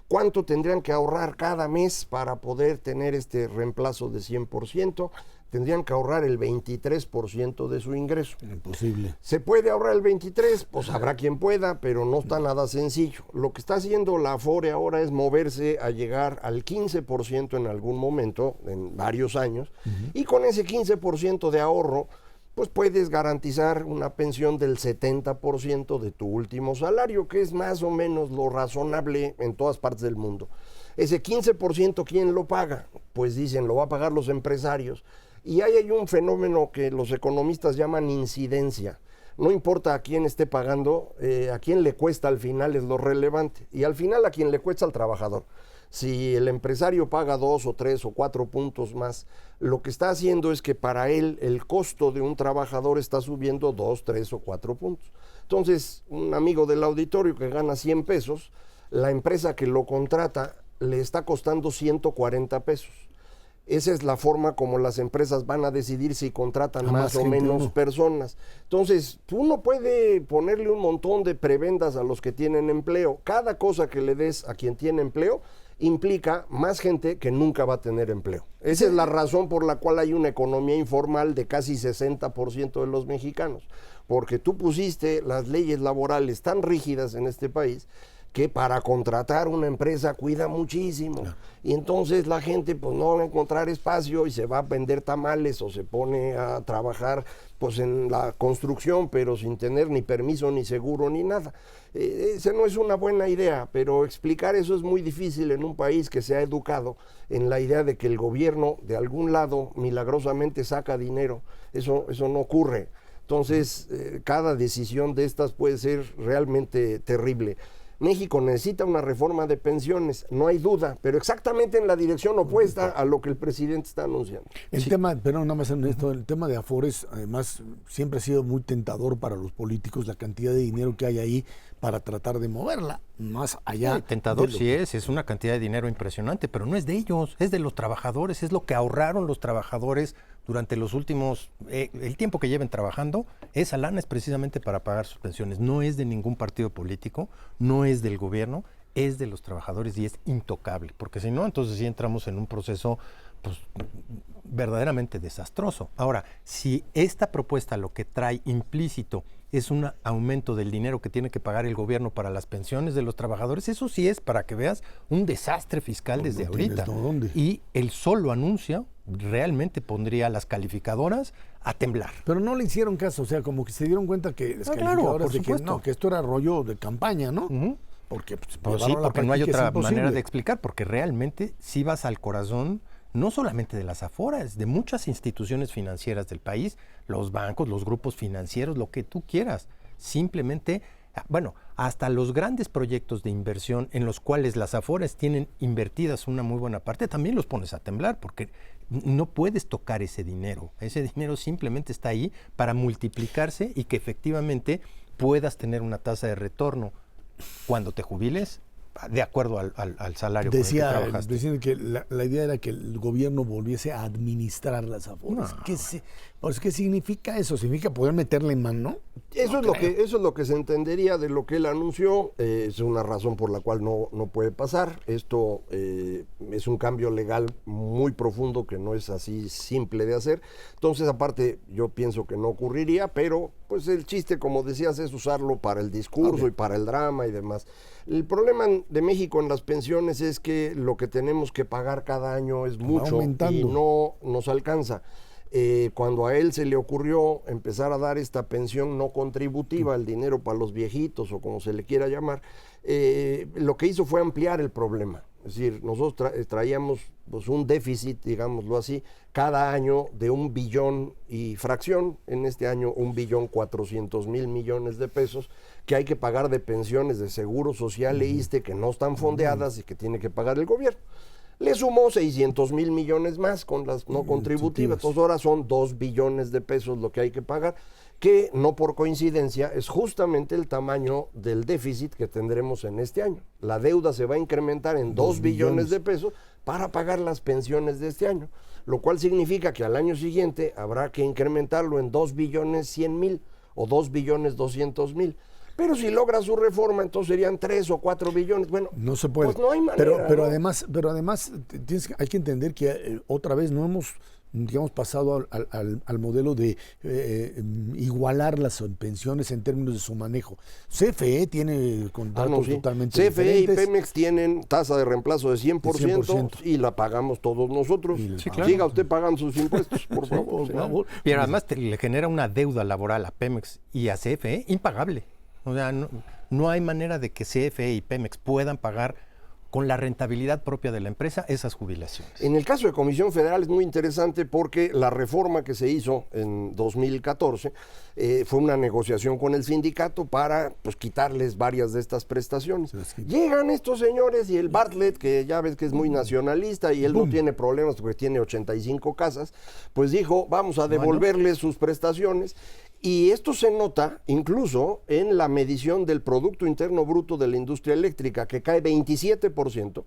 ¿Cuánto tendrían que ahorrar cada mes para poder tener este reemplazo de 100%? Tendrían que ahorrar el 23% de su ingreso. Imposible. ¿Se puede ahorrar el 23%? Pues habrá quien pueda, pero no está nada sencillo. Lo que está haciendo la Afore ahora es moverse a llegar al 15% en algún momento, en varios años, y con ese 15% de ahorro, pues puedes garantizar una pensión del 70% de tu último salario, que es más o menos lo razonable en todas partes del mundo. Ese 15%, ¿quién lo paga? Pues dicen, lo va a pagar los empresarios. Y ahí hay un fenómeno que los economistas llaman incidencia. No importa a quién esté pagando, a quién le cuesta al final es lo relevante. Y al final a quién le cuesta al trabajador. Si el empresario paga 2 o 3 o 4 puntos más, lo que está haciendo es que para él el costo de un trabajador está subiendo 2, 3 o 4 puntos. Entonces, un amigo del auditorio que gana 100 pesos, la empresa que lo contrata le está costando 140 pesos. Esa es la forma como las empresas van a decidir si contratan más o menos personas. Entonces, uno puede ponerle un montón de prebendas a los que tienen empleo. Cada cosa que le des a quien tiene empleo implica más gente que nunca va a tener empleo. Esa es la razón por la cual hay una economía informal de casi 60% de los mexicanos. Porque tú pusiste las leyes laborales tan rígidas en este país que para contratar una empresa cuida muchísimo. Claro. Y entonces la gente pues no va a encontrar espacio y se va a vender tamales o se pone a trabajar pues en la construcción, pero sin tener ni permiso, ni seguro, ni nada. Esa no es una buena idea, pero explicar eso es muy difícil en un país que se ha educado en la idea de que el gobierno de algún lado milagrosamente saca dinero. Eso no ocurre. Entonces, cada decisión de estas puede ser realmente terrible. México necesita una reforma de pensiones, no hay duda, pero exactamente en la dirección opuesta a lo que el presidente está anunciando. El tema, pero nada más en esto, el tema de Afores, además, siempre ha sido muy tentador para los políticos, la cantidad de dinero que hay ahí para tratar de moverla más allá. Tentador sí es una cantidad de dinero impresionante, pero no es de ellos, es de los trabajadores, es lo que ahorraron los trabajadores durante los últimos, el tiempo que lleven trabajando. Esa lana es precisamente para pagar sus pensiones, no es de ningún partido político, no es del gobierno, es de los trabajadores y es intocable, porque si no, entonces sí entramos en un proceso pues verdaderamente desastroso. Ahora, si esta propuesta lo que trae implícito es un aumento del dinero que tiene que pagar el gobierno para las pensiones de los trabajadores, eso sí es, para que veas, un desastre fiscal desde ahorita. Y el solo anuncio realmente pondría a las calificadoras a temblar. Pero no le hicieron caso, o sea, como que se dieron cuenta que las calificadoras que esto era rollo de campaña, ¿no? Porque pues sí, porque no hay otra manera de explicar, porque realmente si vas al corazón, no solamente de las Afores, de muchas instituciones financieras del país, los bancos, los grupos financieros, lo que tú quieras. Simplemente, bueno, hasta los grandes proyectos de inversión en los cuales las Afores tienen invertidas una muy buena parte, también los pones a temblar, porque no puedes tocar ese dinero. Ese dinero simplemente está ahí para multiplicarse y que efectivamente puedas tener una tasa de retorno cuando te jubiles, de acuerdo al salario con el que trabajaste. Decían que la idea era que el gobierno volviese a administrar las Afores. ¿Qué significa eso? ¿Significa poder meterle mano? Eso es lo que se entendería de lo que él anunció. Es una razón por la cual no puede pasar. Esto es un cambio legal muy profundo que no es así simple de hacer. Entonces, aparte, yo pienso que no ocurriría, pero pues el chiste, como decías, es usarlo para el discurso y para el drama y demás. El problema de México en las pensiones es que lo que tenemos que pagar cada año es mucho y no nos alcanza. Cuando a él se le ocurrió empezar a dar esta pensión no contributiva, el dinero para los viejitos o como se le quiera llamar, lo que hizo fue ampliar el problema. Es decir, nosotros traíamos pues, un déficit, digámoslo así, cada año de 1 billón y fracción. En este año 1.400.000 millones de pesos que hay que pagar de pensiones de Seguro Social e ISSSTE que no están fondeadas y que tiene que pagar el gobierno. Le sumó 600.000 millones más con las no contributivas. Entonces ahora son 2 billones de pesos lo que hay que pagar, que no por coincidencia es justamente el tamaño del déficit que tendremos en este año. La deuda se va a incrementar en 2 billones de pesos para pagar las pensiones de este año, lo cual significa que al año siguiente habrá que incrementarlo en 2.100.000 o 2.200.000. Pero si logra su reforma, entonces serían 3 o 4 billones. Bueno, no se puede. Pues no hay manera. Pero además hay que entender que otra vez no hemos, digamos, pasado al modelo de igualar las pensiones en términos de su manejo. CFE tiene contratos totalmente diferentes. CFE y Pemex tienen tasa de reemplazo de 100%, y la pagamos todos nosotros. Sí, claro. Siga usted pagando sus impuestos, por favor. Por favor. Pero además le genera una deuda laboral a Pemex y a CFE impagable. O sea, no hay manera de que CFE y Pemex puedan pagar con la rentabilidad propia de la empresa esas jubilaciones. En el caso de Comisión Federal es muy interesante porque la reforma que se hizo en 2014 fue una negociación con el sindicato para pues quitarles varias de estas prestaciones. Llegan estos señores y el Bartlett, que ya ves que es muy nacionalista y él no tiene problemas porque tiene 85 casas, pues dijo, vamos a devolverles sus prestaciones. Y esto se nota incluso en la medición del Producto Interno Bruto de la industria eléctrica, que cae 27%,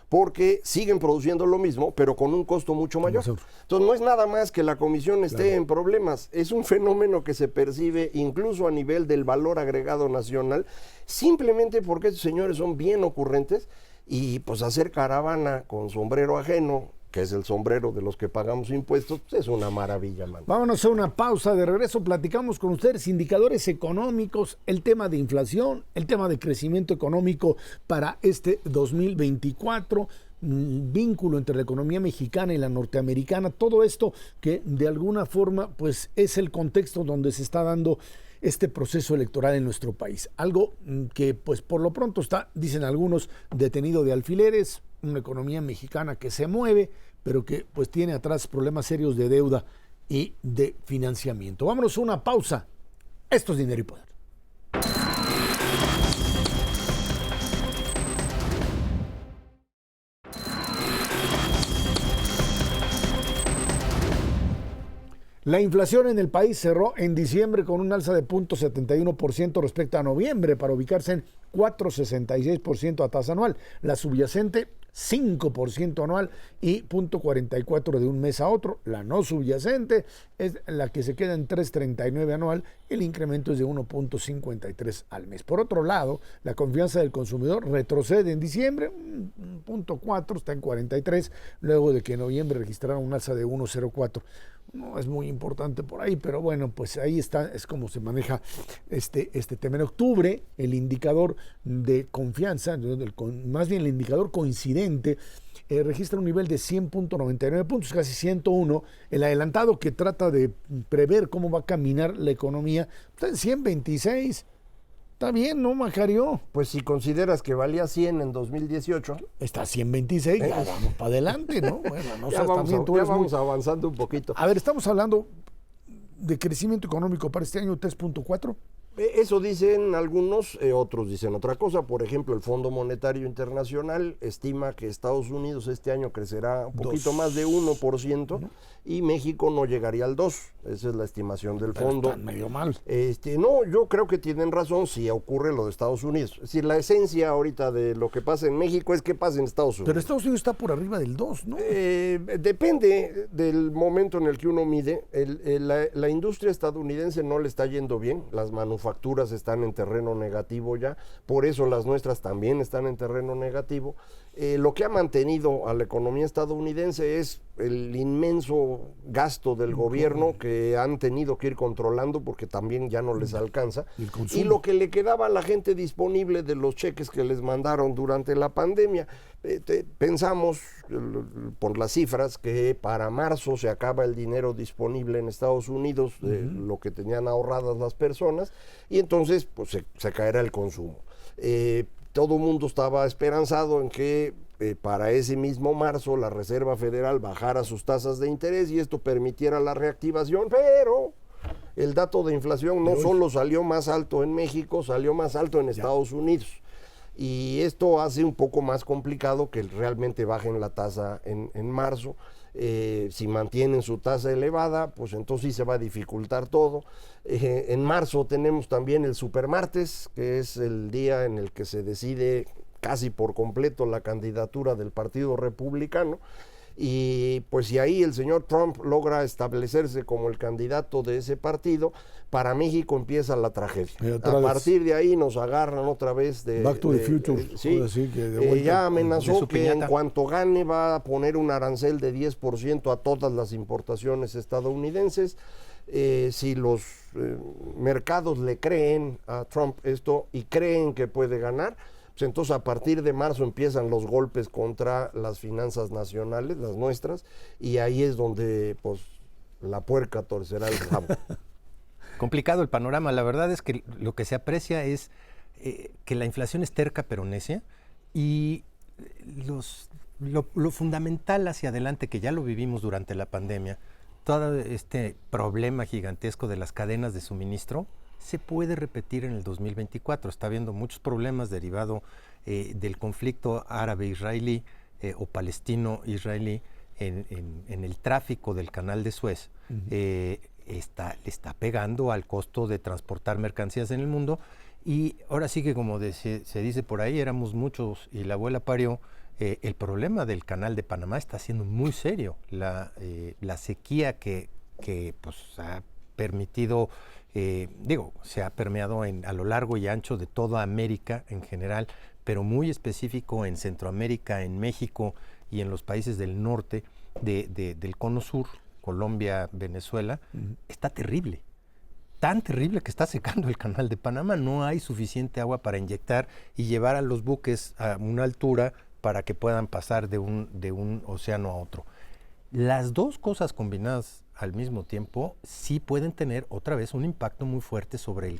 porque siguen produciendo lo mismo, pero con un costo mucho mayor. Entonces no es nada más que la comisión esté en problemas, es un fenómeno que se percibe incluso a nivel del valor agregado nacional, simplemente porque estos señores son bien ocurrentes y pues hacer caravana con sombrero ajeno que es el sombrero de los que pagamos impuestos, pues es una maravilla, man. Vámonos a una pausa, de regreso platicamos con ustedes indicadores económicos, el tema de inflación, el tema de crecimiento económico para este 2024, vínculo entre la economía mexicana y la norteamericana, todo esto que de alguna forma pues es el contexto donde se está dando este proceso electoral en nuestro país. Algo que pues por lo pronto está, dicen algunos, detenido de alfileres, una economía mexicana que se mueve, pero que pues tiene atrás problemas serios de deuda y de financiamiento. Vámonos a una pausa. Esto es Dinero y Poder. La inflación en el país cerró en diciembre con un alza de 0.71% respecto a noviembre para ubicarse en 4.66% a tasa anual. La subyacente 5% anual y 0.44 de un mes a otro. La no subyacente es la que se queda en 3.39 anual. El incremento es de 1.53 al mes. Por otro lado, la confianza del consumidor retrocede en diciembre, 0.4, está en 43, luego de que en noviembre registraron un alza de 1.04. No es muy importante por ahí, pero bueno, pues ahí está, es como se maneja este tema. En octubre, el indicador de confianza, más bien el indicador coincidente, registra un nivel de 100.99 puntos, casi 101. El adelantado que trata de prever cómo va a caminar la economía está en 126. Está bien, ¿no, Macario? Pues si consideras que valía 100 en 2018. Está a 126, ya vamos para adelante, ¿no? Bueno, no ya vamos avanzando un poquito. A ver, estamos hablando de crecimiento económico para este año 3.4. Eso dicen algunos, otros dicen otra cosa. Por ejemplo, el Fondo Monetario Internacional estima que Estados Unidos este año crecerá un poquito más de 1% y México no llegaría al 2%. Esa es la estimación del fondo. Están medio mal. No, yo creo que tienen razón si ocurre lo de Estados Unidos. Es decir, la esencia ahorita de lo que pasa en México es que pasa en Estados Unidos. Pero Estados Unidos está por arriba del 2%, ¿no? Depende del momento en el que uno mide. La industria estadounidense no le está yendo bien. Las manufacturas están en terreno negativo ya. Por eso las nuestras también están en terreno negativo. Lo que ha mantenido a la economía estadounidense es el inmenso gasto del gobierno que han tenido que ir controlando porque también ya no les alcanza. Y lo que le quedaba a la gente disponible de los cheques que les mandaron durante la pandemia. Pensamos, por las cifras, que para marzo se acaba el dinero disponible en Estados Unidos, de lo que tenían ahorradas las personas, y entonces pues se caerá el consumo. Todo el mundo estaba esperanzado en que para ese mismo marzo la Reserva Federal bajara sus tasas de interés y esto permitiera la reactivación, pero el dato de inflación no solo salió más alto en México, salió más alto en Estados Unidos. Y esto hace un poco más complicado que realmente bajen la tasa en marzo. Si mantienen su tasa elevada, pues entonces sí se va a dificultar todo. En marzo tenemos también el supermartes, que es el día en el que se decide casi por completo la candidatura del Partido Republicano. Y pues si ahí el señor Trump logra establecerse como el candidato de ese partido, para México empieza la tragedia. A partir de ahí nos agarran otra vez de... Back to the future. Sí, ya amenazó que en cuanto gane va a poner un arancel de 10% a todas las importaciones estadounidenses. Si los mercados le creen a Trump esto y creen que puede ganar, pues entonces a partir de marzo empiezan los golpes contra las finanzas nacionales, las nuestras, y ahí es donde pues la puerca torcerá el rabo. Complicado el panorama. La verdad es que lo que se aprecia es que la inflación es terca pero necia y lo fundamental hacia adelante, que ya lo vivimos durante la pandemia, todo este problema gigantesco de las cadenas de suministro, se puede repetir en el 2024. Está habiendo muchos problemas derivados del conflicto árabe-israelí o palestino-israelí en el tráfico del canal de Suez. Le está pegando al costo de transportar mercancías en el mundo y ahora sí que como se dice por ahí, éramos muchos y la abuela parió. El problema del canal de Panamá está siendo muy serio. La sequía que pues, ha permitido, se ha permeado a lo largo y ancho de toda América en general, pero muy específico en Centroamérica, en México y en los países del norte, del Cono Sur, Colombia, Venezuela, está terrible. Tan terrible que está secando el canal de Panamá. No hay suficiente agua para inyectar y llevar a los buques a una altura para que puedan pasar de un océano a otro. Las dos cosas combinadas al mismo tiempo sí pueden tener otra vez un impacto muy fuerte sobre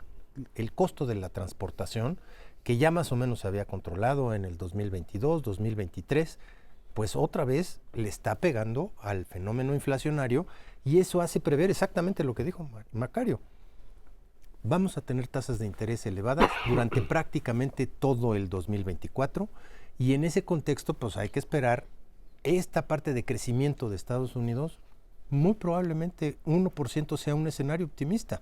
el costo de la transportación, que ya más o menos se había controlado en el 2022, 2023, pues otra vez le está pegando al fenómeno inflacionario, y eso hace prever exactamente lo que dijo Macario. Vamos a tener tasas de interés elevadas durante prácticamente todo el 2024, y en ese contexto pues hay que esperar esta parte de crecimiento de Estados Unidos. Muy probablemente 1% sea un escenario optimista.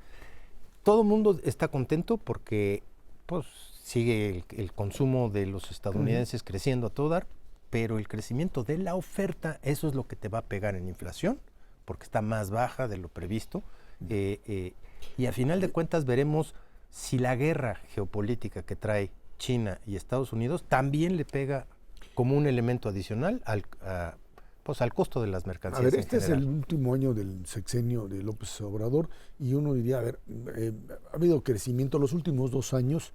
Todo el mundo está contento porque pues sigue el consumo de los estadounidenses creciendo a todo dar, pero el crecimiento de la oferta, eso es lo que te va a pegar en inflación, porque está más baja de lo previsto. Y a final de cuentas veremos si la guerra geopolítica que trae China y Estados Unidos también le pega como un elemento adicional al costo de las mercancías. A ver, este es el último año del sexenio de López Obrador, y uno diría, a ver, ha habido crecimiento los últimos 2 años,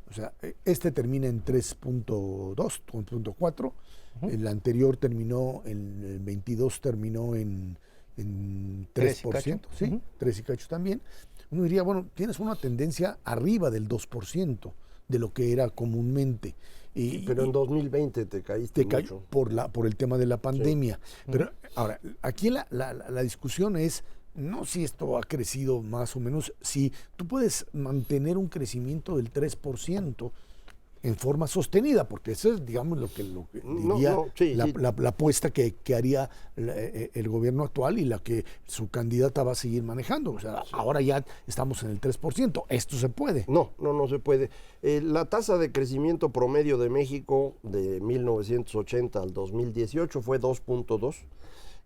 o sea, este termina en 3.2, 3.4, el anterior terminó, el 22 terminó en 3%, ¿sí? 3 y cacho también. Uno diría, bueno, tienes una tendencia arriba del 2% de lo que era comúnmente. Pero en 2020 te caíste mucho. Por el tema de la pandemia. Sí. Pero ahora, aquí la discusión es no si esto ha crecido más o menos, si tú puedes mantener un crecimiento del 3% en forma sostenida, porque eso es, digamos, lo que diría la apuesta que haría el gobierno actual y la que su candidata va a seguir manejando. O sea, ahora ya estamos en el 3%. ¿Esto se puede? No se puede. La tasa de crecimiento promedio de México de 1980 al 2018 fue 2.2,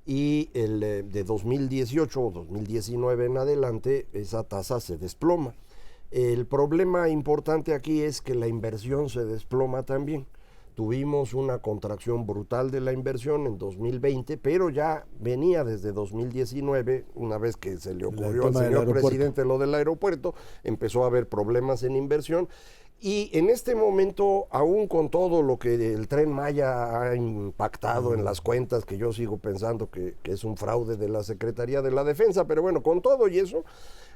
y el de 2018 o 2019 en adelante, esa tasa se desploma. El problema importante aquí es que la inversión se desploma también. Tuvimos una contracción brutal de la inversión en 2020, pero ya venía desde 2019, una vez que se le ocurrió al señor presidente lo del aeropuerto, empezó a haber problemas en inversión. Y en este momento, aún con todo lo que el Tren Maya ha impactado en las cuentas, que yo sigo pensando que es un fraude de la Secretaría de la Defensa, pero bueno, con todo y eso,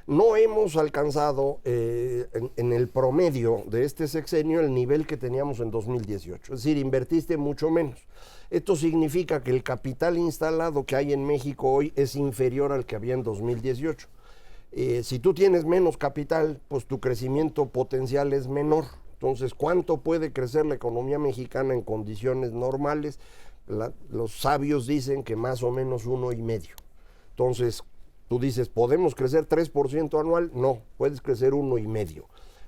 no hemos alcanzado en el promedio de este sexenio el nivel que teníamos en 2018. Es decir, invertiste mucho menos. Esto significa que el capital instalado que hay en México hoy es inferior al que había en 2018. Si tú tienes menos capital, pues tu crecimiento potencial es menor. Entonces, ¿cuánto puede crecer la economía mexicana en condiciones normales? Los sabios dicen que más o menos 1,5. Entonces, tú dices, ¿podemos crecer 3% anual? No, puedes crecer 1,5.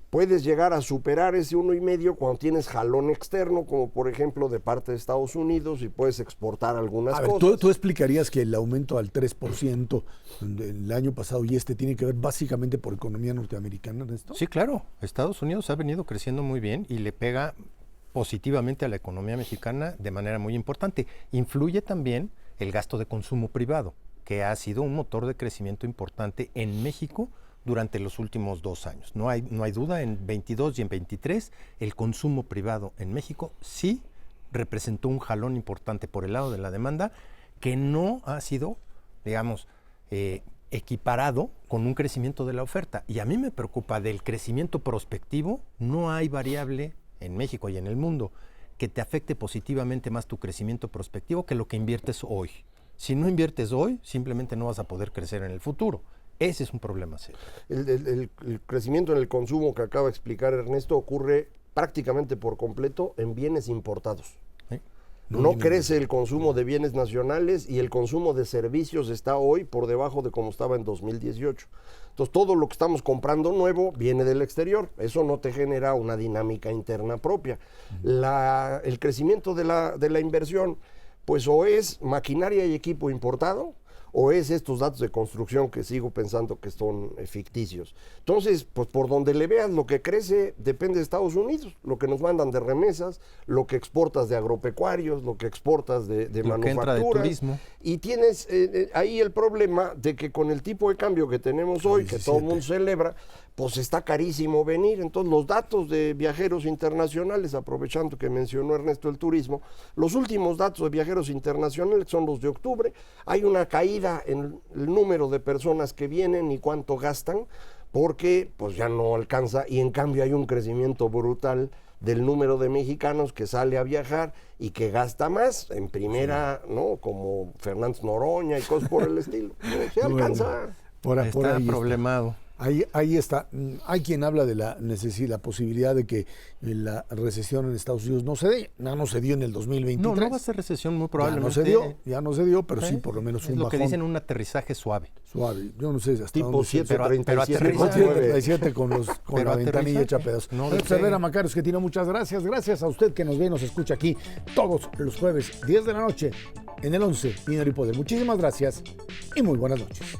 Puedes llegar a superar ese 1,5 cuando tienes jalón externo, como por ejemplo de parte de Estados Unidos, y puedes exportar algunas cosas. ¿Tú explicarías que el aumento al 3% del año pasado y tiene que ver básicamente por economía norteamericana en esto? Sí, claro. Estados Unidos ha venido creciendo muy bien y le pega positivamente a la economía mexicana de manera muy importante. Influye también el gasto de consumo privado, que ha sido un motor de crecimiento importante en México durante los últimos 2 años. No hay duda, en 22 y en 23 el consumo privado en México sí representó un jalón importante por el lado de la demanda, que no ha sido, digamos, equiparado con un crecimiento de la oferta. Y a mí me preocupa del crecimiento prospectivo. No hay variable en México y en el mundo que te afecte positivamente más tu crecimiento prospectivo que lo que inviertes hoy. Si no inviertes hoy, simplemente no vas a poder crecer en el futuro. Ese es un problema serio. El crecimiento en el consumo que acaba de explicar Ernesto ocurre prácticamente por completo en bienes importados. ¿Sí? No crece el consumo de bienes nacionales, y el consumo de servicios está hoy por debajo de como estaba en 2018. Entonces, todo lo que estamos comprando nuevo viene del exterior. Eso no te genera una dinámica interna propia. El crecimiento de la inversión, pues o es maquinaria y equipo importado, o es estos datos de construcción que sigo pensando que son ficticios. Entonces, pues por donde le veas, lo que crece depende de Estados Unidos, lo que nos mandan de remesas, lo que exportas de agropecuarios, lo que exportas de manufacturas. Que entra de turismo. Y tienes ahí el problema de que con el tipo de cambio que tenemos hoy, 17, que todo el mundo celebra, pues está carísimo venir. Entonces los datos de viajeros internacionales, aprovechando que mencionó Ernesto el turismo, los últimos datos de viajeros internacionales son los de octubre. Hay una caída en el número de personas que vienen y cuánto gastan, porque pues ya no alcanza, y en cambio hay un crecimiento brutal del número de mexicanos que sale a viajar y que gasta más en primera, ¿no? Como Fernández Noroña y cosas por el estilo. Se alcanza. Está problemado. Ahí está. Hay quien habla de la posibilidad de que la recesión en Estados Unidos no se dé. No se dio en el 2023. No va a ser recesión muy probablemente. Ya no se dio, pero sí por lo menos un bajón. Es lo que dicen, un aterrizaje suave. Suave. Yo no sé hasta tipo 737 con la ventanilla hecha pedazos. Herrera Macarios, que tiene muchas gracias. Gracias a usted que nos ve y nos escucha aquí todos los jueves, 10 de la noche, en el 11, Dinero y Poder. Muchísimas gracias y muy buenas noches.